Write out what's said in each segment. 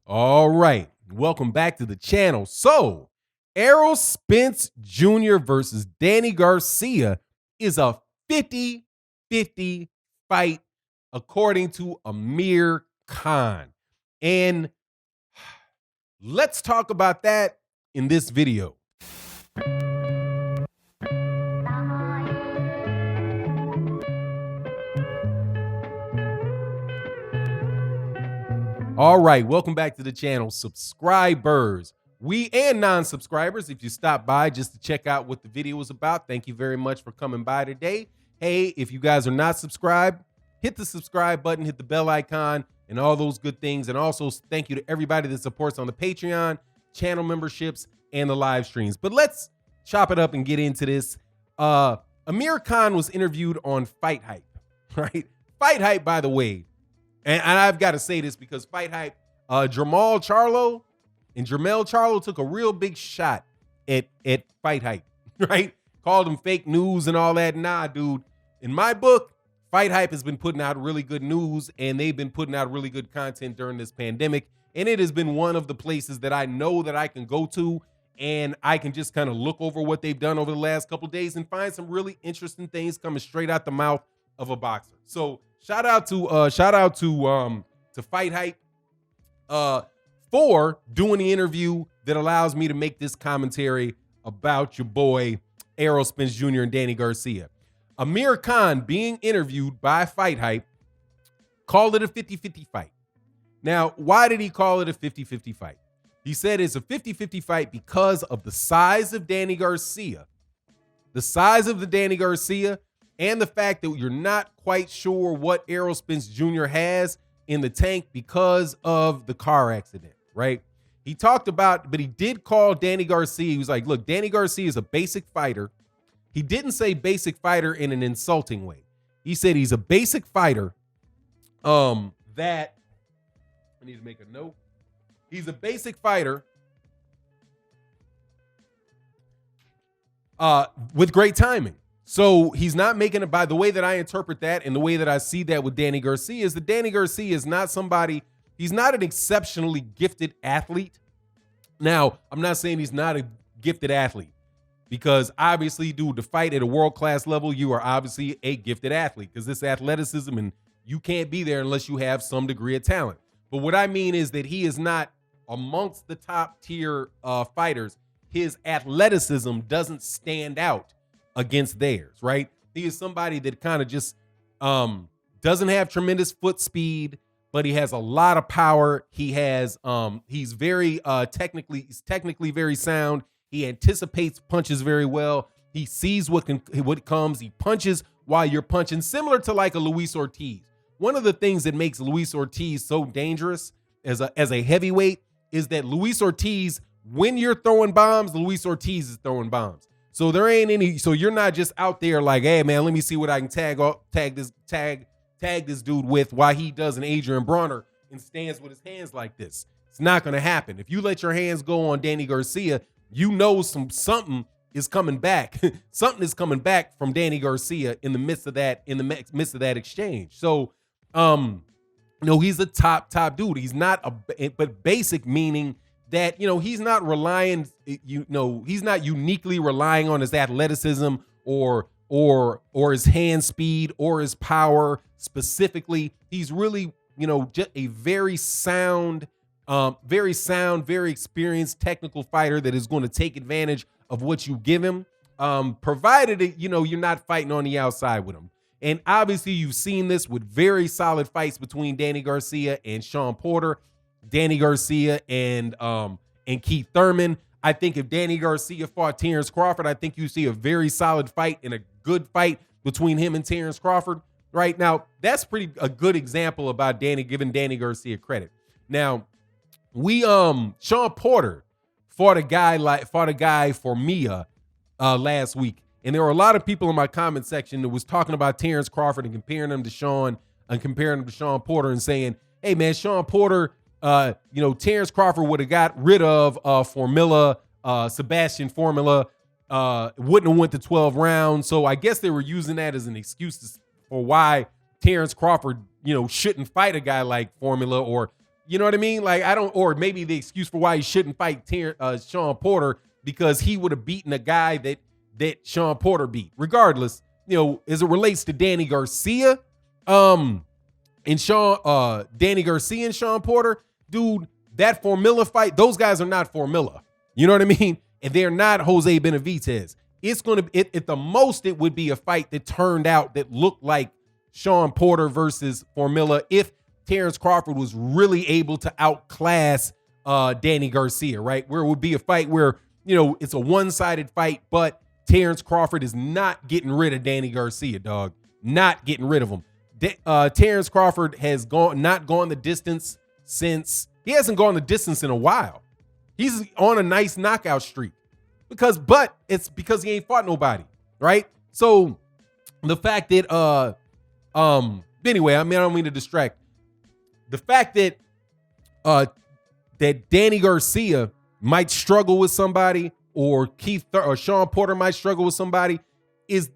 All right. Welcome back to the channel. So, Errol Spence Jr. versus Danny Garcia is a 50-50 fight, according to Amir Khan. And let's talk about that in this video. All right, welcome back to the channel, subscribers. We and non-subscribers, if you stop by just to check out what the video was about, thank you very much for coming by today. Hey, if you guys are not subscribed, hit the subscribe button, hit the bell icon, and all those good things. And also, thank you to everybody that supports on the Patreon, channel memberships, and the live streams. But let's chop it up and get into this. Amir Khan was interviewed on Fight Hype, right? Fight Hype, by the way. And I've got to say this because Fight Hype, Jermell Charlo took a real big shot at Fight Hype, right? Called him fake news and all that. Nah, dude. In my book, Fight Hype has been putting out really good news, and they've been putting out really good content during this pandemic. And it has been one of the places that I know that I can go to, and I can just kind of look over what they've done over the last couple of days and find some really interesting things coming straight out the mouth of a boxer. So shout out to Fight Hype for doing the interview that allows me to make this commentary about your boy Errol Spence Jr. and Danny Garcia. Amir Khan, being interviewed by Fight Hype, called it a 50-50 fight. Now, why did he call it a 50-50 fight? He said it's a 50-50 fight because of the size of Danny Garcia. The size of the Danny Garcia and the fact that you're not quite sure what Errol Spence Jr. has in the tank because of the car accident, right? He talked about, but he did call Danny Garcia. He was like, look, Danny Garcia is a basic fighter. He didn't say basic fighter in an insulting way. He said he's a basic fighter that, I need to make a note. He's a basic fighter with great timing. So he's not making it, by the way that I interpret that and the way that I see that with Danny Garcia, is that Danny Garcia is not somebody, he's not an exceptionally gifted athlete. Now, I'm not saying he's not a gifted athlete, because obviously, dude, to fight at a world-class level, you are obviously a gifted athlete, because this athleticism, and you can't be there unless you have some degree of talent. But what I mean is that he is not amongst the top tier fighters. His athleticism doesn't stand out against theirs, right? He is somebody that kind of just doesn't have tremendous foot speed, but he has a lot of power. He has he's very technically very sound. He anticipates punches very well. He sees what comes. He punches while you're punching, similar to like a Luis Ortiz. One of the things that makes Luis Ortiz so dangerous as a heavyweight is that Luis Ortiz, when you're throwing bombs, Luis Ortiz is throwing bombs. So there ain't any, so you're not just out there like, hey man, let me see what I can tag this dude with while he does an Adrian Bronner and stands with his hands like this. It's not gonna happen. If you let your hands go on Danny Garcia, you know something is coming back. Something is coming back from Danny Garcia in the midst of that, exchange. So no, he's a top dude. He's not but basic meaning that, he's not relying, he's not uniquely relying on his athleticism or his hand speed or his power specifically. He's really, just a very sound, very experienced technical fighter that is going to take advantage of what you give him, provided it, you're not fighting on the outside with him. And obviously you've seen this with very solid fights between Danny Garcia and Sean Porter, Danny Garcia and Keith Thurman. I think if Danny Garcia fought Terrence Crawford, I think you see a very solid fight and a good fight between him and Terrence Crawford. Right now, that's a good example about giving Danny Garcia credit. Now, Sean Porter fought a guy for Mia last week, and there were a lot of people in my comment section that was talking about Terrence Crawford and comparing him to Sean Porter and saying, hey man, Sean Porter, Terrence Crawford would have got rid of Sebastian Formula, wouldn't have went to 12 rounds. So I guess they were using that as an excuse for why Terrence Crawford, shouldn't fight a guy like Formula, or You know what I mean? Like, I don't, or maybe the excuse for why he shouldn't fight Sean Porter because he would have beaten a guy that Sean Porter beat. Regardless, as it relates to Danny Garcia, and Danny Garcia and Sean Porter, dude, that Formilla fight, those guys are not Formilla. You know what I mean? And they're not Jose Benavidez. It's going to, at the most, it would be a fight that turned out that looked like Sean Porter versus Formilla if Terrence Crawford was really able to outclass Danny Garcia, right? Where it would be a fight where, it's a one-sided fight, but Terrence Crawford is not getting rid of Danny Garcia, dog. Not getting rid of him. Terrence Crawford has not gone the distance since, he hasn't gone the distance in a while. He's on a nice knockout streak but it's because he ain't fought nobody, right? So the fact that, anyway, I don't mean to distract. The fact that that Danny Garcia might struggle with somebody, or or Sean Porter might struggle with somebody, is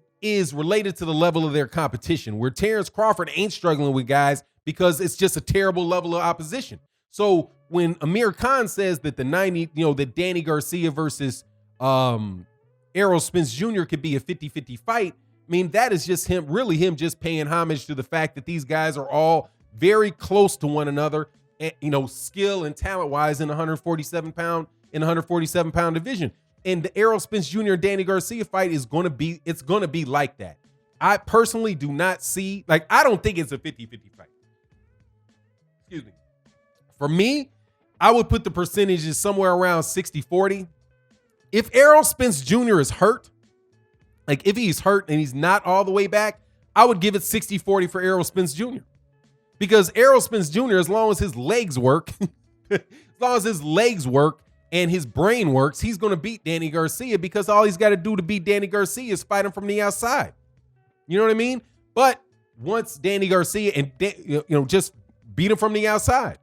related to the level of their competition. Where Terrence Crawford ain't struggling with guys because it's just a terrible level of opposition. So when Amir Khan says that that Danny Garcia versus Errol Spence Jr. could be a 50-50 fight, that is just him just paying homage to the fact that these guys are all very close to one another, skill and talent wise in the 147 pound division. And the Errol Spence Jr. Danny Garcia fight is going to be like that. I personally do not see, I don't think it's a 50-50 fight. Excuse me. For me, I would put the percentages somewhere around 60-40. If Errol Spence Jr. is hurt, if he's hurt and he's not all the way back, I would give it 60-40 for Errol Spence Jr. Because Errol Spence Jr., as long as his legs work, and his brain works, he's going to beat Danny Garcia because all he's got to do to beat Danny Garcia is fight him from the outside. You know what I mean? But once Danny Garcia and just beat him from the outside.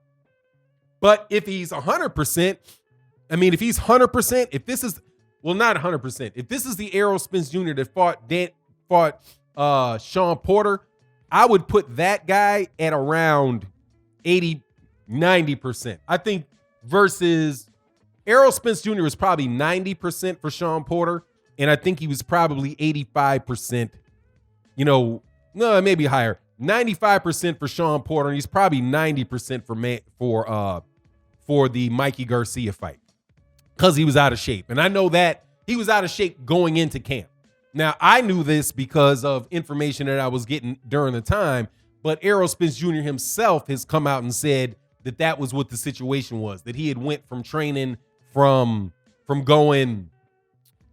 But if he's 100%, if he's 100%, if this is, well, not 100%, if this is the Errol Spence Jr. that fought Sean Porter, I would put that guy at around 80-90%. I think versus Errol Spence Jr. is probably 90% for Sean Porter, and I think he was probably 85%, no, maybe higher. 95% for Sean Porter, and he's probably 90% for the Mikey Garcia fight because he was out of shape. And I know that he was out of shape going into camp. Now, I knew this because of information that I was getting during the time, but Errol Spence Jr. himself has come out and said that was what the situation was, that he had went from training from going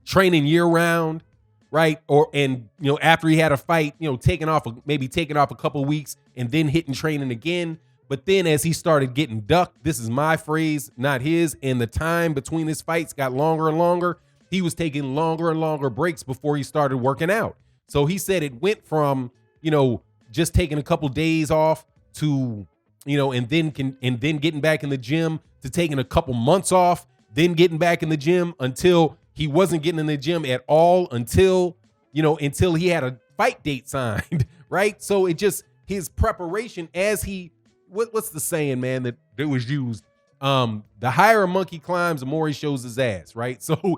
training year round, right? After he had a fight, taking off a couple of weeks and then hitting training again. But then as he started getting ducked, this is my phrase, not his, and the time between his fights got longer and longer. He was taking longer and longer breaks before he started working out. So he said it went from, just taking a couple days off to, and then getting back in the gym to taking a couple months off, then getting back in the gym until he wasn't getting in the gym at all until he had a fight date signed, right? So it just, his preparation as what's the saying, man, that was used? The higher a monkey climbs, the more he shows his ass, right? So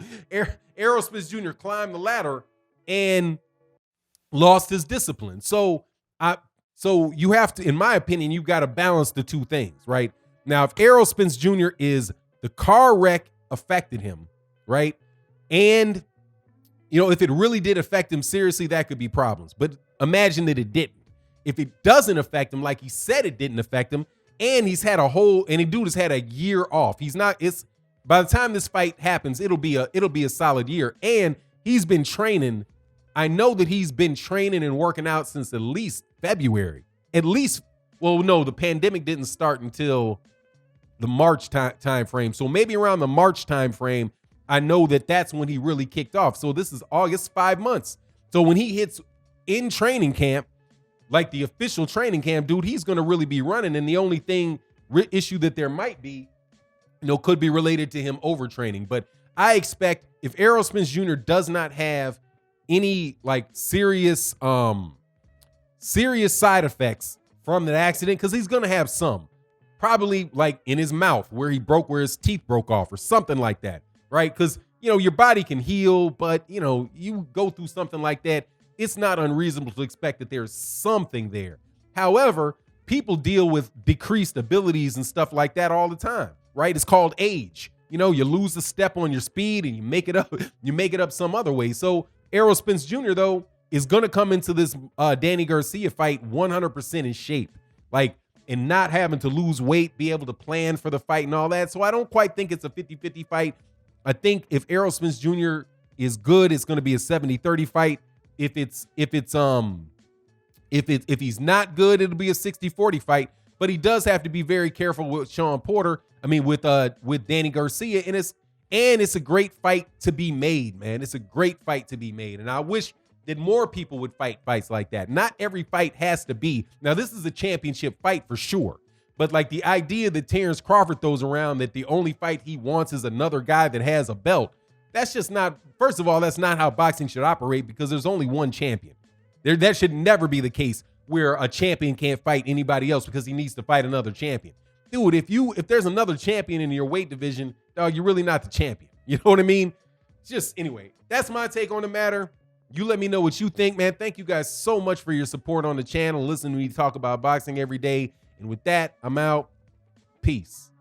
Errol Spence Jr. climbed the ladder and lost his discipline. So you have to, in my opinion, you've got to balance the two things, right? Now, if Errol Spence Jr. the car wreck affected him, right? And, if it really did affect him seriously, that could be problems. But imagine that it didn't. If it doesn't affect him, like he said it didn't affect him, and he's had the dude has had a year off. By the time this fight happens, it'll be a solid year. And he's been training. I know that he's been training and working out since at least February. The pandemic didn't start until the March time frame. So maybe around the March time frame, I know that's when he really kicked off. So this is August, 5 months. So when he hits in training camp, like the official training camp, dude, he's going to really be running. And the only issue that there might be, could be related to him overtraining. But I expect if Errol Spence Jr. does not have any serious side effects from that accident, because he's going to have some. probably like in his mouth where his teeth broke off or something like that, right? Because, your body can heal, but, you go through something like that, it's not unreasonable to expect that there's something there. However, people deal with decreased abilities and stuff like that all the time, right? It's called age. You lose a step on your speed and you make it up. You make it up some other way. So Errol Spence Jr., though, is going to come into this Danny Garcia fight 100% in shape, and not having to lose weight, be able to plan for the fight and all that. So I don't quite think it's a 50-50 fight. I think if Errol Spence Jr. is good, it's going to be a 70-30 fight. If he's not good, it'll be a 60-40 fight. But he does have to be very careful with with Danny Garcia, and it's a great fight to be made, man. It's a great fight to be made, and I wish that more people would fight fights like that. Not every fight has to be. Now, this is a championship fight for sure. But like the idea that Terrence Crawford throws around that the only fight he wants is another guy that has a belt, that's just not, first of all, that's not how boxing should operate because there's only one champion. That should never be the case where a champion can't fight anybody else because he needs to fight another champion. Dude, if there's another champion in your weight division, dog, you're really not the champion. You know what I mean? Anyway, that's my take on the matter. You let me know what you think, man. Thank you guys so much for your support on the channel. Listen to me talk about boxing every day. And with that, I'm out. Peace.